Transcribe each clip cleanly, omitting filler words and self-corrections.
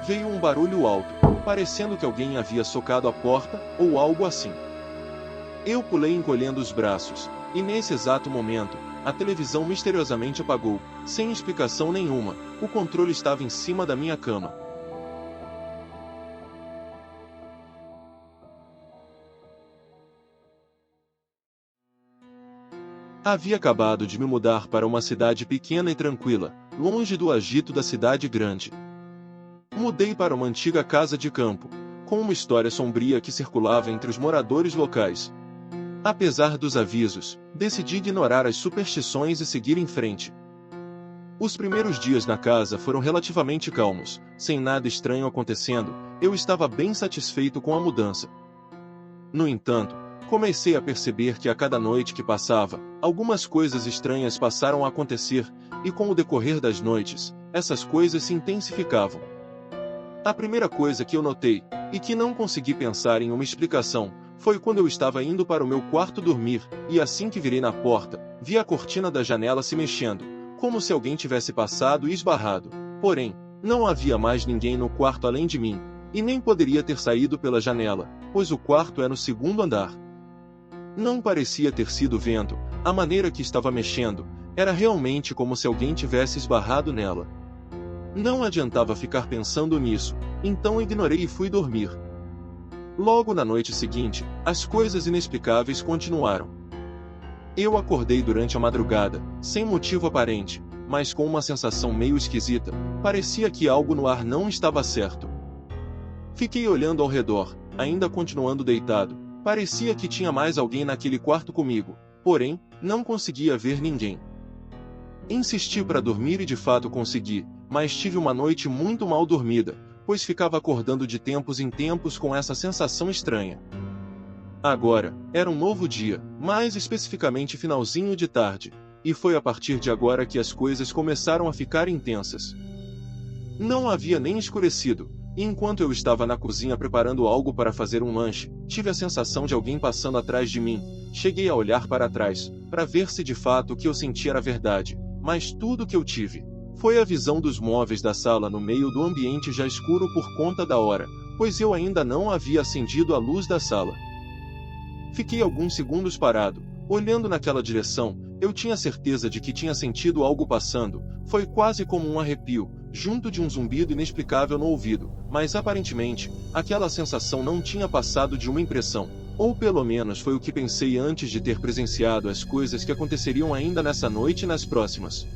veio um barulho alto, parecendo que alguém havia socado a porta, ou algo assim. Eu pulei encolhendo os braços, e nesse exato momento, a televisão misteriosamente apagou, sem explicação nenhuma. O controle estava em cima da minha cama. Havia acabado de me mudar para uma cidade pequena e tranquila, longe do agito da cidade grande. Mudei para uma antiga casa de campo, com uma história sombria que circulava entre os moradores locais. Apesar dos avisos, decidi ignorar as superstições e seguir em frente. Os primeiros dias na casa foram relativamente calmos, sem nada estranho acontecendo. Eu estava bem satisfeito com a mudança. No entanto, comecei a perceber que a cada noite que passava, algumas coisas estranhas passaram a acontecer, e com o decorrer das noites, essas coisas se intensificavam. A primeira coisa que eu notei, e que não consegui pensar em uma explicação, foi quando eu estava indo para o meu quarto dormir, e assim que virei na porta, vi a cortina da janela se mexendo, como se alguém tivesse passado e esbarrado. Porém, não havia mais ninguém no quarto além de mim, e nem poderia ter saído pela janela, pois o quarto é no segundo andar. Não parecia ter sido vento, a maneira que estava mexendo, era realmente como se alguém tivesse esbarrado nela. Não adiantava ficar pensando nisso, então ignorei e fui dormir. Logo na noite seguinte, as coisas inexplicáveis continuaram. Eu acordei durante a madrugada, sem motivo aparente, mas com uma sensação meio esquisita, parecia que algo no ar não estava certo. Fiquei olhando ao redor, ainda continuando deitado, parecia que tinha mais alguém naquele quarto comigo, porém, não conseguia ver ninguém. Insisti para dormir e de fato consegui, mas tive uma noite muito mal dormida, pois ficava acordando de tempos em tempos com essa sensação estranha. Agora, era um novo dia, mais especificamente finalzinho de tarde, e foi a partir de agora que as coisas começaram a ficar intensas. Não havia nem escurecido, e enquanto eu estava na cozinha preparando algo para fazer um lanche, tive a sensação de alguém passando atrás de mim. Cheguei a olhar para trás, para ver se de fato o que eu senti era verdade, mas tudo que eu tive foi a visão dos móveis da sala no meio do ambiente já escuro por conta da hora, pois eu ainda não havia acendido a luz da sala. Fiquei alguns segundos parado, olhando naquela direção. Eu tinha certeza de que tinha sentido algo passando, foi quase como um arrepio, junto de um zumbido inexplicável no ouvido, mas aparentemente, aquela sensação não tinha passado de uma impressão, ou pelo menos foi o que pensei antes de ter presenciado as coisas que aconteceriam ainda nessa noite e nas próximas.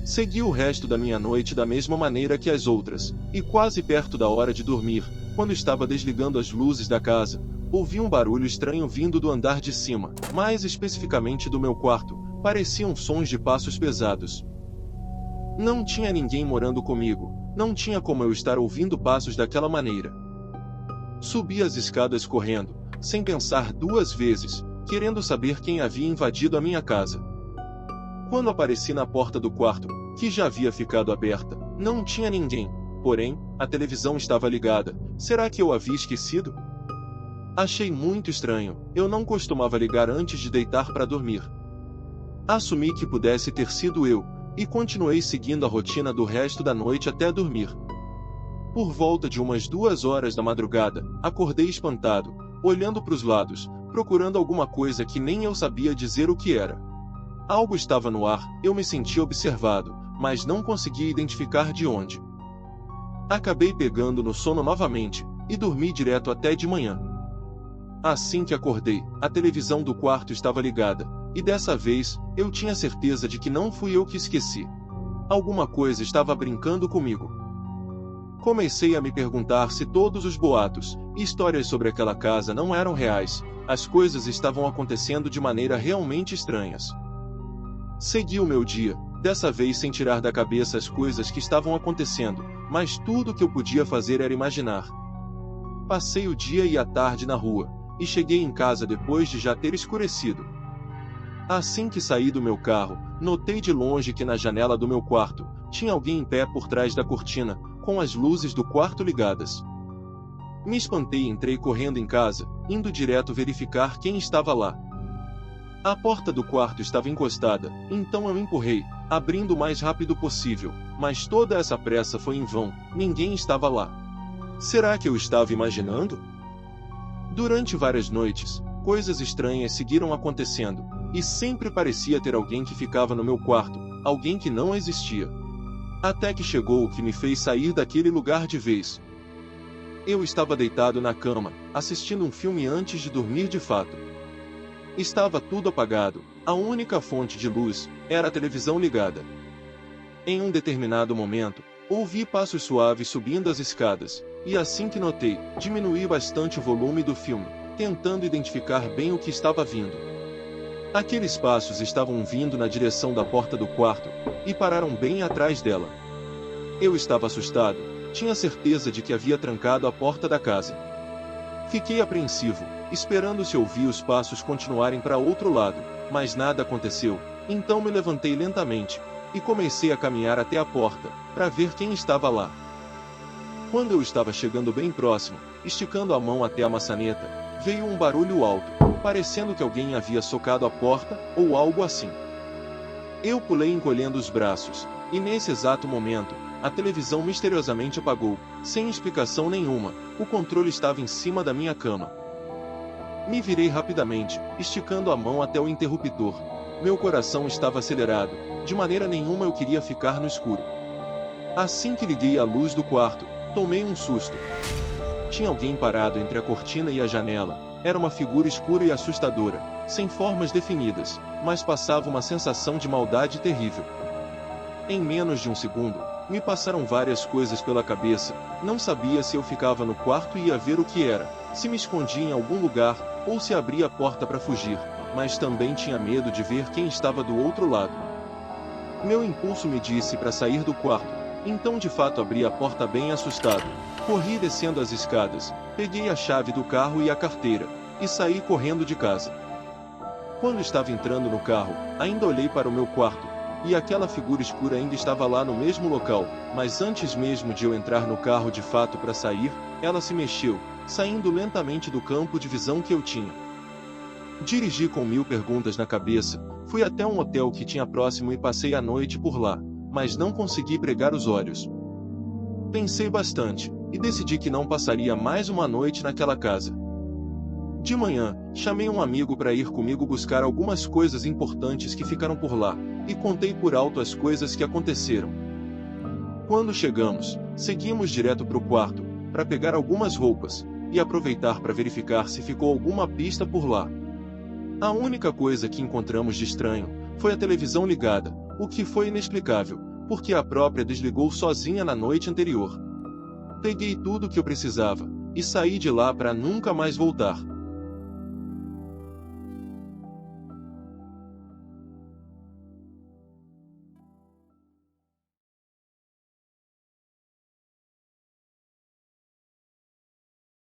Segui o resto da minha noite da mesma maneira que as outras, e quase perto da hora de dormir, quando estava desligando as luzes da casa, ouvi um barulho estranho vindo do andar de cima, mais especificamente do meu quarto. Pareciam sons de passos pesados. Não tinha ninguém morando comigo, não tinha como eu estar ouvindo passos daquela maneira. Subi as escadas correndo, sem pensar duas vezes, querendo saber quem havia invadido a minha casa. Quando apareci na porta do quarto, que já havia ficado aberta, não tinha ninguém, porém, a televisão estava ligada. Será que eu havia esquecido? Achei muito estranho, eu não costumava ligar antes de deitar para dormir. Assumi que pudesse ter sido eu, e continuei seguindo a rotina do resto da noite até dormir. Por volta de umas 2 horas da madrugada, acordei espantado, olhando para os lados, procurando alguma coisa que nem eu sabia dizer o que era. Algo estava no ar, eu me senti observado, mas não conseguia identificar de onde. Acabei pegando no sono novamente, e dormi direto até de manhã. Assim que acordei, a televisão do quarto estava ligada, e dessa vez, eu tinha certeza de que não fui eu que esqueci. Alguma coisa estava brincando comigo. Comecei a me perguntar se todos os boatos e histórias sobre aquela casa não eram reais, as coisas estavam acontecendo de maneira realmente estranhas. Segui o meu dia, dessa vez sem tirar da cabeça as coisas que estavam acontecendo, mas tudo o que eu podia fazer era imaginar. Passei o dia e a tarde na rua, e cheguei em casa depois de já ter escurecido. Assim que saí do meu carro, notei de longe que na janela do meu quarto, tinha alguém em pé por trás da cortina, com as luzes do quarto ligadas. Me espantei e entrei correndo em casa, indo direto verificar quem estava lá. A porta do quarto estava encostada, então eu empurrei, abrindo o mais rápido possível, mas toda essa pressa foi em vão, ninguém estava lá. Será que eu estava imaginando? Durante várias noites, coisas estranhas seguiram acontecendo, e sempre parecia ter alguém que ficava no meu quarto, alguém que não existia. Até que chegou o que me fez sair daquele lugar de vez. Eu estava deitado na cama, assistindo um filme antes de dormir de fato. Estava tudo apagado, a única fonte de luz era a televisão ligada. Em um determinado momento, ouvi passos suaves subindo as escadas, e assim que notei, diminuí bastante o volume do filme, tentando identificar bem o que estava vindo. Aqueles passos estavam vindo na direção da porta do quarto, e pararam bem atrás dela. Eu estava assustado, tinha certeza de que havia trancado a porta da casa. Fiquei apreensivo, esperando se ouvir os passos continuarem para outro lado, mas nada aconteceu, então me levantei lentamente, e comecei a caminhar até a porta, para ver quem estava lá. Quando eu estava chegando bem próximo, esticando a mão até a maçaneta, veio um barulho alto, parecendo que alguém havia socado a porta, ou algo assim. Eu pulei encolhendo os braços, e nesse exato momento, a televisão misteriosamente apagou, sem explicação nenhuma, o controle estava em cima da minha cama. Me virei rapidamente, esticando a mão até o interruptor. Meu coração estava acelerado, de maneira nenhuma eu queria ficar no escuro. Assim que liguei a luz do quarto, tomei um susto. Tinha alguém parado entre a cortina e a janela, era uma figura escura e assustadora, sem formas definidas, mas passava uma sensação de maldade terrível. Em menos de um segundo, me passaram várias coisas pela cabeça, não sabia se eu ficava no quarto e ia ver o que era, se me escondia em algum lugar, ou se abria a porta para fugir, mas também tinha medo de ver quem estava do outro lado. Meu impulso me disse para sair do quarto, então de fato abri a porta bem assustado, corri descendo as escadas, peguei a chave do carro e a carteira, e saí correndo de casa. Quando estava entrando no carro, ainda olhei para o meu quarto, e aquela figura escura ainda estava lá no mesmo local, mas antes mesmo de eu entrar no carro de fato para sair, ela se mexeu, saindo lentamente do campo de visão que eu tinha. Dirigi com 1000 perguntas na cabeça, fui até um hotel que tinha próximo e passei a noite por lá, mas não consegui pregar os olhos. Pensei bastante, e decidi que não passaria mais uma noite naquela casa. De manhã, chamei um amigo para ir comigo buscar algumas coisas importantes que ficaram por lá, e contei por alto as coisas que aconteceram. Quando chegamos, seguimos direto para o quarto, para pegar algumas roupas, e aproveitar para verificar se ficou alguma pista por lá. A única coisa que encontramos de estranho foi a televisão ligada, o que foi inexplicável, porque a própria desligou sozinha na noite anterior. Peguei tudo o que eu precisava, e saí de lá para nunca mais voltar.